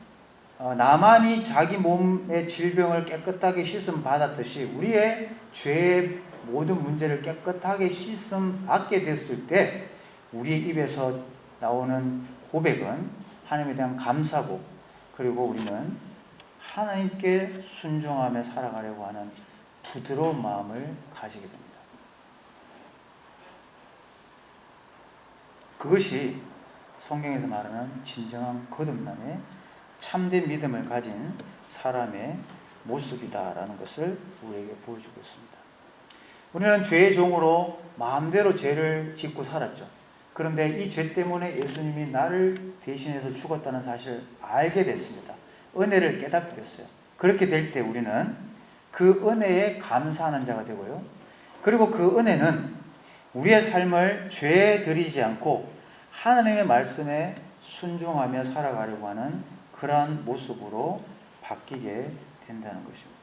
나만이 자기 몸의 질병을 깨끗하게 씻음 받았듯이 우리의 죄의 모든 문제를 깨끗하게 씻음 받게 됐을 때 우리 입에서 나오는 고백은 하나님에 대한 감사고, 그리고 우리는 하나님께 순종하며 살아가려고 하는 부드러운 마음을 가지게 됩니다. 그것이 성경에서 말하는 진정한 거듭남의 참된 믿음을 가진 사람의 모습이다라는 것을 우리에게 보여주고 있습니다. 우리는 죄의 종으로 마음대로 죄를 짓고 살았죠. 그런데 이 죄 때문에 예수님이 나를 대신해서 죽었다는 사실을 알게 됐습니다. 은혜를 깨닫게 됐어요. 그렇게 될 때 우리는 그 은혜에 감사하는 자가 되고요. 그리고 그 은혜는 우리의 삶을 죄에 들이지 않고 하나님의 말씀에 순종하며 살아가려고 하는 그러한 모습으로 바뀌게 된다는 것입니다.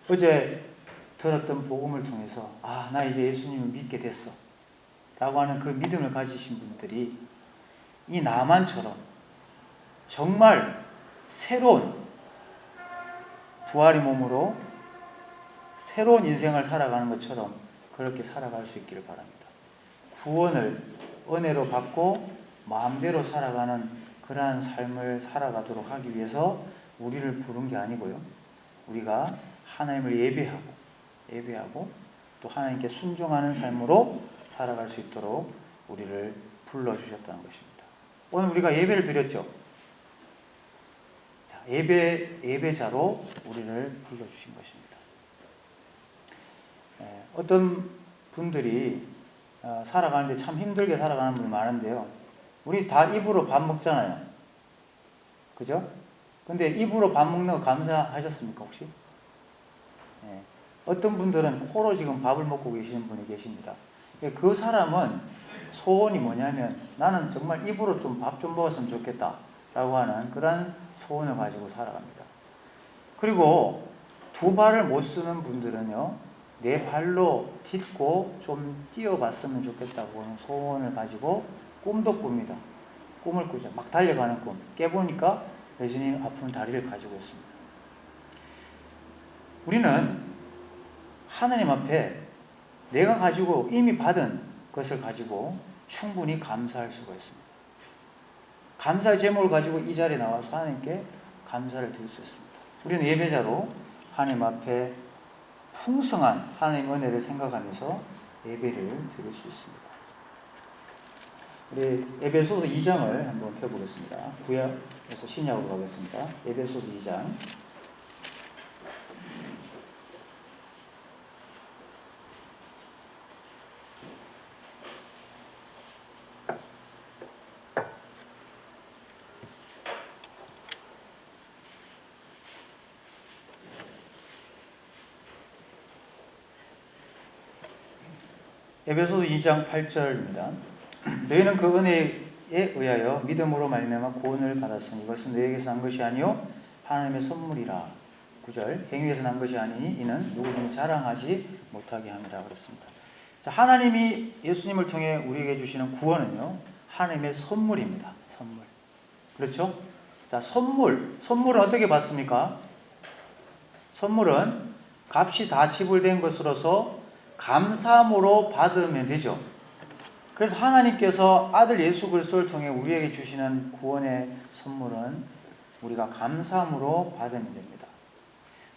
어제 들었던 복음을 통해서 나 이제 예수님을 믿게 됐어 라고 하는 그 믿음을 가지신 분들이 이 나만처럼 정말 새로운 부활의 몸으로 새로운 인생을 살아가는 것처럼 그렇게 살아갈 수 있기를 바랍니다. 구원을 은혜로 받고 마음대로 살아가는 그러한 삶을 살아가도록 하기 위해서 우리를 부른 게 아니고요. 우리가 하나님을 예배하고 또 하나님께 순종하는 삶으로 살아갈 수 있도록 우리를 불러주셨다는 것입니다. 오늘 우리가 예배를 드렸죠. 자, 예배자로 우리를 불러주신 것입니다. 어떤 분들이 살아가는데 참 힘들게 살아가는 분이 많은데요. 우리 다 입으로 밥 먹잖아요. 그죠? 근데 입으로 밥 먹는 거 감사하셨습니까, 혹시? 어떤 분들은 코로 지금 밥을 먹고 계시는 분이 계십니다. 그 사람은 소원이 뭐냐면 나는 정말 입으로 좀 밥 좀 먹었으면 좋겠다 라고 하는 그런 소원을 가지고 살아갑니다. 그리고 두 발을 못 쓰는 분들은요, 내 발로 딛고 좀 뛰어봤으면 좋겠다고 하는 소원을 가지고 꿈도 꿉니다. 꿈을 꾸죠. 막 달려가는 꿈. 깨보니까 여전히 아픈 다리를 가지고 있습니다. 우리는 하나님 앞에 내가 가지고 이미 받은 것을 가지고 충분히 감사할 수가 있습니다. 감사의 제목을 가지고 이 자리에 나와서 하나님께 감사를 드릴 수 있습니다. 우리는 예배자로 하나님 앞에 풍성한 하나님의 은혜를 생각하면서 예배를 드릴 수 있습니다. 우리 에베소서 2장을 한번 펴보겠습니다. 구약에서 신약으로 가겠습니다. 에베소서 2장. 에베소서 2장 8절입니다. 너희는 그 은혜에 의하여 믿음으로 말미암아 구원을 받았으니 이것은 너희에게서 난 것이 아니요 하나님의 선물이라. 9절 행위에서 난 것이 아니니 이는 누구든지 자랑하지 못하게 함이라 그랬습니다. 자, 하나님이 예수님을 통해 우리에게 주시는 구원은요 하나님의 선물입니다. 선물. 그렇죠? 자, 선물은 어떻게 받습니까? 선물은 값이 다 지불된 것으로서 감사함으로 받으면 되죠. 그래서 하나님께서 아들 예수 그리스도를 통해 우리에게 주시는 구원의 선물은 우리가 감사함으로 받으면 됩니다.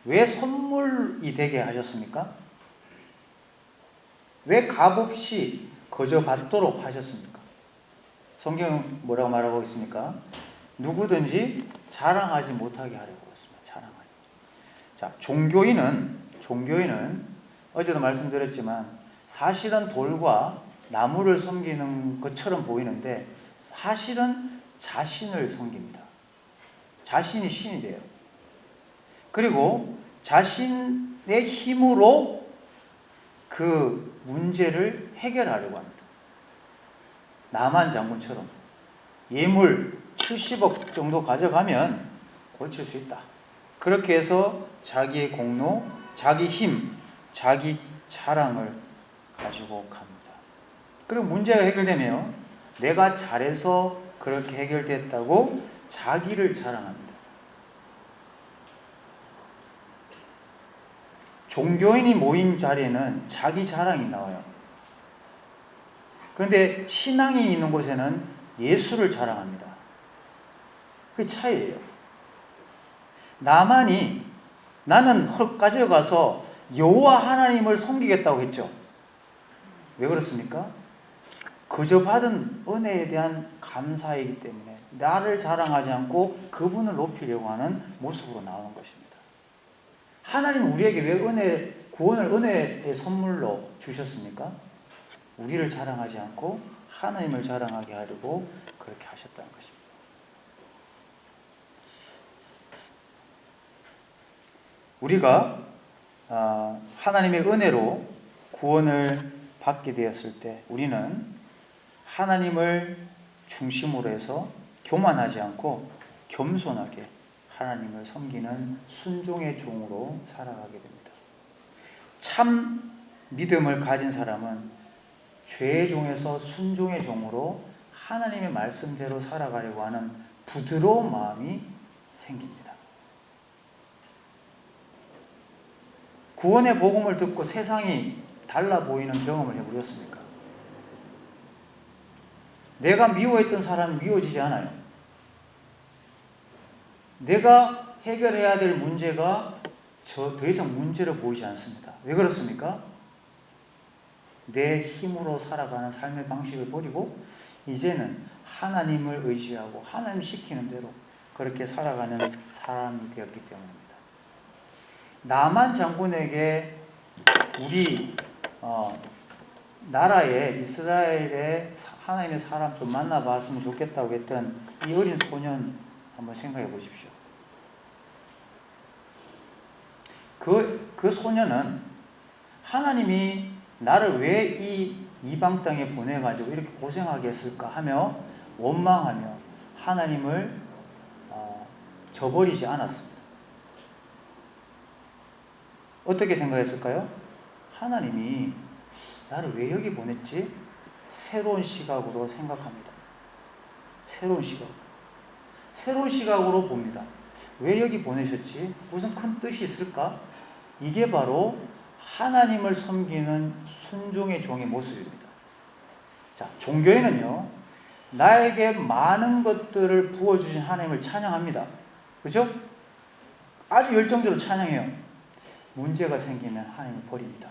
왜 선물이 되게 하셨습니까? 왜 값없이 거저 받도록 하셨습니까? 성경은 뭐라고 말하고 있습니까? 누구든지 자랑하지 못하게 하려고 했습니다. 자랑하려. 자, 종교인은 어제도 말씀드렸지만 사실은 돌과 나무를 섬기는 것처럼 보이는데 사실은 자신을 섬깁니다. 자신이 신이 돼요. 그리고 자신의 힘으로 그 문제를 해결하려고 합니다. 나만 장군처럼 예물 70억 정도 가져가면 고칠 수 있다. 그렇게 해서 자기의 공로, 자기 힘, 자기 자랑을 가지고 갑니다. 그리고 문제가 해결되면 내가 잘해서 그렇게 해결됐다고 자기를 자랑합니다. 종교인이 모인 자리에는 자기 자랑이 나와요. 그런데 신앙인이 있는 곳에는 예수를 자랑합니다. 그게 차이예요. 나는 헐까지 가서 여호와 하나님을 섬기겠다고 했죠. 왜 그렇습니까? 그저 받은 은혜에 대한 감사이기 때문에 나를 자랑하지 않고 그분을 높이려고 하는 모습으로 나오는 것입니다. 하나님은 우리에게 왜 구원을 은혜의 선물로 주셨습니까? 우리를 자랑하지 않고 하나님을 자랑하게 하려고 그렇게 하셨다는 것입니다. 우리가 하나님의 은혜로 구원을 받게 되었을 때 우리는 하나님을 중심으로 해서 교만하지 않고 겸손하게 하나님을 섬기는 순종의 종으로 살아가게 됩니다. 참 믿음을 가진 사람은 죄의 종에서 순종의 종으로 하나님의 말씀대로 살아가려고 하는 부드러운 마음이 생깁니다. 구원의 복음을 듣고 세상이 달라 보이는 경험을 해보셨습니까? 내가 미워했던 사람은 미워지지 않아요. 내가 해결해야 될 문제가 더 이상 문제로 보이지 않습니다. 왜 그렇습니까? 내 힘으로 살아가는 삶의 방식을 버리고 이제는 하나님을 의지하고 하나님 시키는 대로 그렇게 살아가는 사람이 되었기 때문입니다. 나만 장군에게 우리 나라의 이스라엘의 하나님의 사람 좀 만나봤으면 좋겠다고 했던 이 어린 소년 한번 생각해 보십시오. 그 소년은 하나님이 나를 왜 이 이방 땅에 보내가지고 이렇게 고생하게 했을까 하며 원망하며 하나님을 저버리지 않았습니다. 어떻게 생각했을까요? 하나님이 나를 왜 여기 보냈지? 새로운 시각으로 생각합니다. 새로운 시각으로 봅니다. 왜 여기 보내셨지? 무슨 큰 뜻이 있을까? 이게 바로 하나님을 섬기는 순종의 종의 모습입니다. 자, 종교에는요, 나에게 많은 것들을 부어주신 하나님을 찬양합니다. 그죠? 아주 열정적으로 찬양해요. 문제가 생기면 하나님을 버립니다.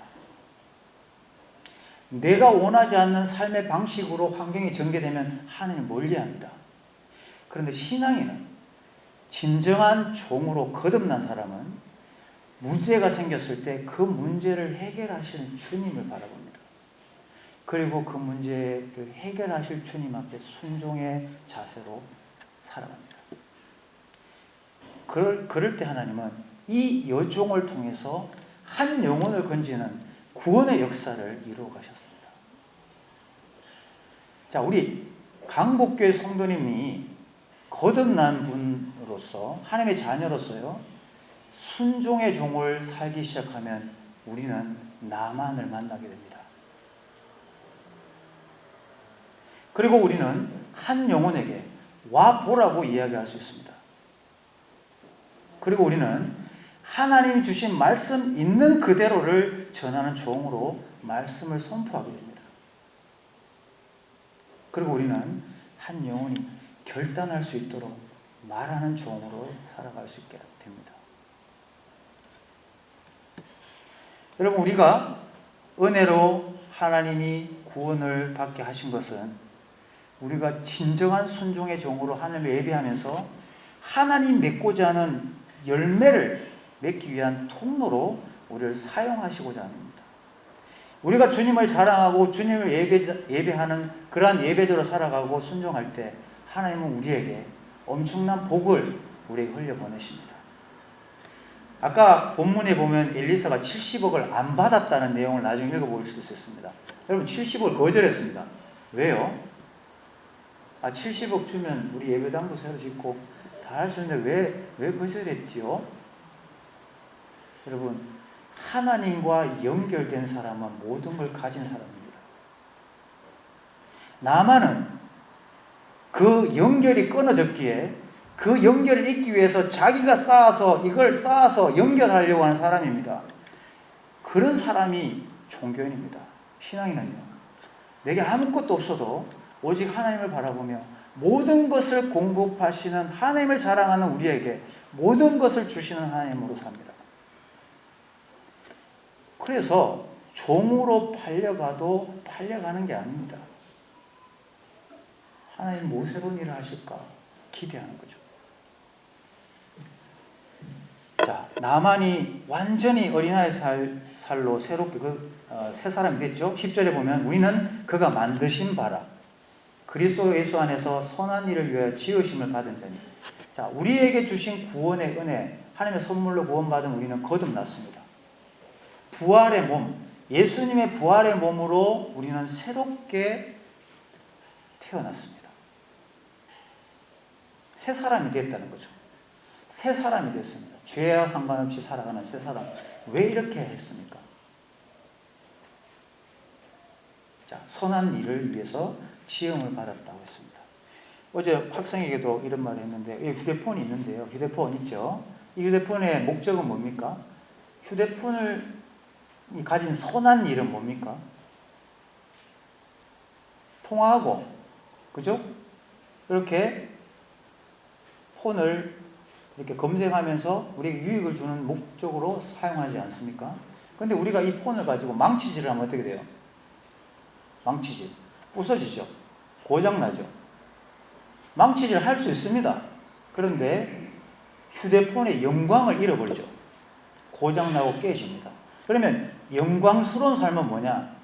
내가 원하지 않는 삶의 방식으로 환경이 전개되면 하나님을 멀리합니다. 그런데 신앙인은, 진정한 종으로 거듭난 사람은 문제가 생겼을 때 그 문제를 해결하시는 주님을 바라봅니다. 그리고 그 문제를 해결하실 주님 앞에 순종의 자세로 살아갑니다. 그럴 때 하나님은 이 여종을 통해서 한 영혼을 건지는 구원의 역사를 이루어 가셨습니다. 자, 우리 강복교회 성도님이 거듭난 분으로서, 하나님의 자녀로서요, 순종의 종을 살기 시작하면 우리는 나만을 만나게 됩니다. 그리고 우리는 한 영혼에게 와 보라고 이야기할 수 있습니다. 그리고 우리는 하나님이 주신 말씀 있는 그대로를 전하는 종으로 말씀을 선포하게 됩니다. 그리고 우리는 한 영혼이 결단할 수 있도록 말하는 종으로 살아갈 수 있게 됩니다. 여러분, 우리가 은혜로 하나님이 구원을 받게 하신 것은 우리가 진정한 순종의 종으로 하나님을 예배하면서 하나님 맺고자 하는 열매를 맺기 위한 통로로 우리를 사용하시고자 합니다. 우리가 주님을 자랑하고 주님을 예배하는 그러한 예배자로 살아가고 순종할 때 하나님은 우리에게 엄청난 복을 우리에게 흘려보내십니다. 아까 본문에 보면 엘리사가 70억을 안 받았다는 내용을 나중에 읽어볼 수 있습니다. 여러분, 70억을 거절했습니다. 왜요? 70억 주면 우리 예배당도 새로 짓고 다 할 수 있는데 왜 거절했지요? 여러분, 하나님과 연결된 사람은 모든 걸 가진 사람입니다. 나만은 그 연결이 끊어졌기에 그 연결을 잇기 위해서 자기가 이걸 쌓아서 연결하려고 하는 사람입니다. 그런 사람이 종교인입니다. 신앙인은요, 내게 아무것도 없어도 오직 하나님을 바라보며 모든 것을 공급하시는 하나님을 자랑하는 우리에게 모든 것을 주시는 하나님으로 삽니다. 그래서 종으로 팔려가도 팔려가는 게 아닙니다. 하나님 뭐 새로운 일을 하실까 기대하는 거죠. 자, 나만이 완전히 어린아이 살로 새롭게 새 사람이 됐죠. 10절에 보면 우리는 그가 만드신 바라 그리스도 예수 안에서 선한 일을 위하여 지으심을 받은 자니. 자, 우리에게 주신 구원의 은혜, 하나님의 선물로 구원받은 우리는 거듭났습니다. 부활의 몸, 예수님의 부활의 몸으로 우리는 새롭게 태어났습니다. 새 사람이 됐다는 거죠. 새 사람이 됐습니다. 죄와 상관없이 살아가는 새 사람. 왜 이렇게 했습니까? 자, 선한 일을 위해서 지음을 받았다고 했습니다. 어제 학생에게도 이런 말을 했는데, 휴대폰이 있는데요. 휴대폰 있죠? 이 휴대폰의 목적은 뭡니까? 휴대폰을 가진 선한 일은 뭡니까? 통화하고, 그죠? 이렇게 폰을 이렇게 검색하면서 우리에게 유익을 주는 목적으로 사용하지 않습니까? 그런데 우리가 이 폰을 가지고 망치질을 하면 어떻게 돼요? 망치질. 부서지죠. 고장나죠. 망치질 할 수 있습니다. 그런데 휴대폰의 영광을 잃어버리죠. 고장나고 깨집니다. 그러면 영광스러운 삶은 뭐냐?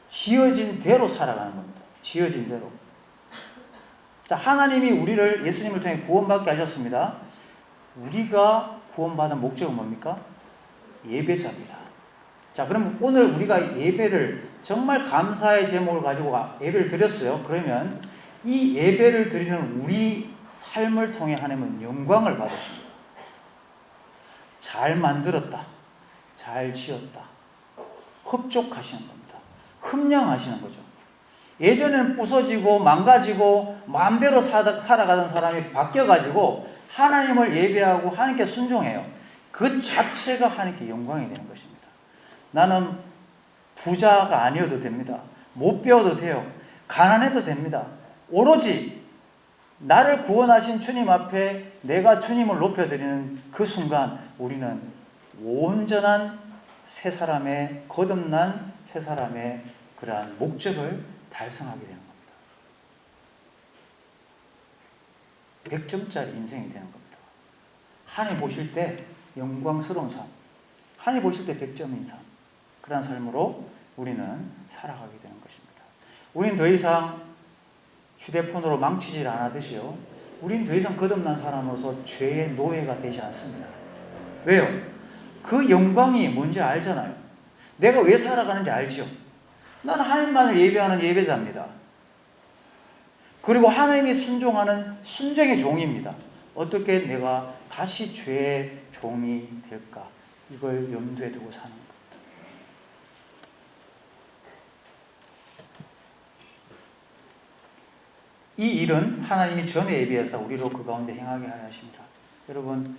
지어진 대로 살아가는 겁니다. 지어진 대로. 자, 하나님이 우리를 예수님을 통해 구원받게 하셨습니다. 우리가 구원받은 목적은 뭡니까? 예배자입니다. 자, 그럼 오늘 우리가 예배를 정말 감사의 제목을 가지고 예배를 드렸어요. 그러면 이 예배를 드리는 우리 삶을 통해 하나님은 영광을 받으십니다. 잘 만들었다. 잘 지었다. 흡족하시는 겁니다. 흠량하시는 거죠. 예전에는 부서지고 망가지고 마음대로 살아가던 사람이 바뀌어가지고 하나님을 예배하고 하나님께 순종해요. 그 자체가 하나님께 영광이 되는 것입니다. 나는 부자가 아니어도 됩니다. 못 배워도 돼요. 가난해도 됩니다. 오로지 나를 구원하신 주님 앞에 내가 주님을 높여드리는 그 순간 우리는 온전한 새 사람의, 거듭난 새 사람의 그러한 목적을 달성하게 되는 겁니다. 100점짜리 인생이 되는 겁니다. 하나님 보실 때 영광스러운 삶, 하나님 보실 때 100점인 삶, 그러한 삶으로 우리는 살아가게 되는 것입니다. 우리는 더 이상 휴대폰으로 망치질 않았듯이요, 우리는 더 이상 거듭난 사람으로서 죄의 노예가 되지 않습니다. 왜요? 그 영광이 뭔지 알잖아요. 내가 왜 살아가는지 알죠. 나는 하나님만을 예배하는 예배자입니다. 그리고 하나님이 순종하는 순종의 종입니다. 어떻게 내가 다시 죄의 종이 될까? 이걸 염두에 두고 사는 겁니다. 이 일은 하나님이 전에 예비해서 우리로 그 가운데 행하게 하려 하십니다. 여러분,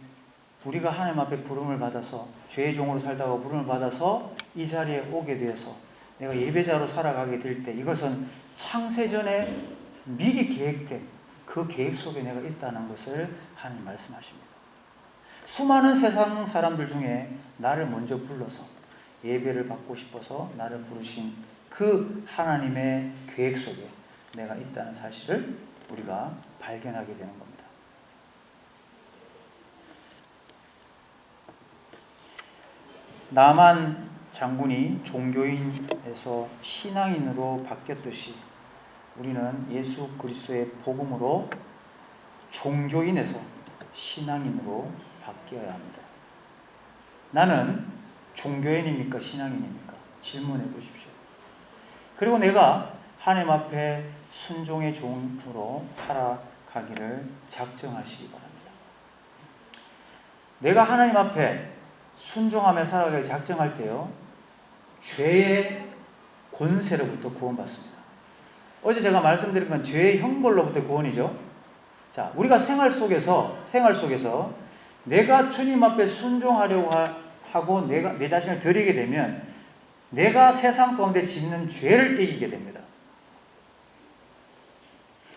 우리가 하나님 앞에 부름을 받아서 죄의 종으로 살다가 부름을 받아서 이 자리에 오게 되어서 내가 예배자로 살아가게 될 때 이것은 창세전에 미리 계획된 그 계획 속에 내가 있다는 것을 하나님 말씀하십니다. 수많은 세상 사람들 중에 나를 먼저 불러서 예배를 받고 싶어서 나를 부르신 그 하나님의 계획 속에 내가 있다는 사실을 우리가 발견하게 되는 겁니다. 나만 장군이 종교인에서 신앙인으로 바뀌었듯이 우리는 예수 그리스도의 복음으로 종교인에서 신앙인으로 바뀌어야 합니다. 나는 종교인입니까? 신앙인입니까? 질문해 보십시오. 그리고 내가 하나님 앞에 순종의 종으로 살아가기를 작정하시기 바랍니다. 내가 하나님 앞에 순종하며 살아가기를 작정할 때요, 죄의 권세로부터 구원받습니다. 어제 제가 말씀드린 건 죄의 형벌로부터 구원이죠. 자, 우리가 생활 속에서 내가 주님 앞에 순종하려고 하고 내 자신을 드리게 되면 내가 세상 가운데 짓는 죄를 이기게 됩니다.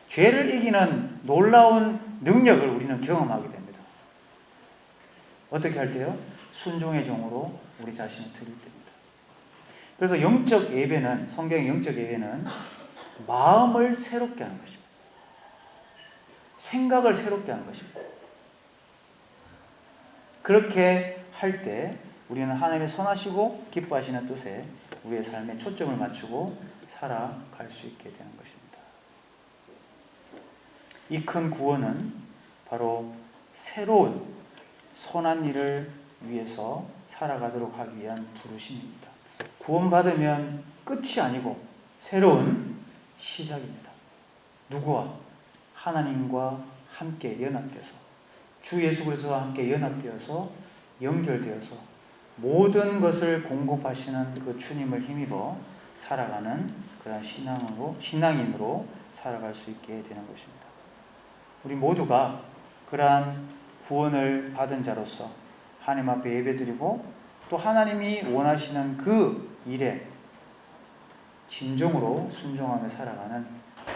죄를 이기는 놀라운 능력을 우리는 경험하게 됩니다. 어떻게 할 때요? 순종의 종으로 우리 자신을 드릴 때입니다. 그래서 영적 예배는, 성경의 영적 예배는 마음을 새롭게 하는 것입니다. 생각을 새롭게 하는 것입니다. 그렇게 할 때 우리는 하나님의 선하시고 기뻐하시는 뜻에 우리의 삶에 초점을 맞추고 살아갈 수 있게 되는 것입니다. 이 큰 구원은 바로 새로운 선한 일을 위해서 살아가도록 하기 위한 부르심입니다. 구원받으면 끝이 아니고 새로운 시작입니다. 누구와? 하나님과 함께 연합돼서, 주 예수 그리스도와 함께 연합되어서 연결되어서 모든 것을 공급하시는 그 주님을 힘입어 살아가는 그런 신앙인으로 살아갈 수 있게 되는 것입니다. 우리 모두가 그러한 구원을 받은 자로서 하나님 앞에 예배드리고 또 하나님이 원하시는 그 일에 진정으로 순종하며 살아가는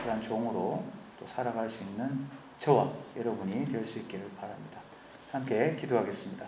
그런 종으로 또 살아갈 수 있는 저와 여러분이 될 수 있기를 바랍니다. 함께 기도하겠습니다.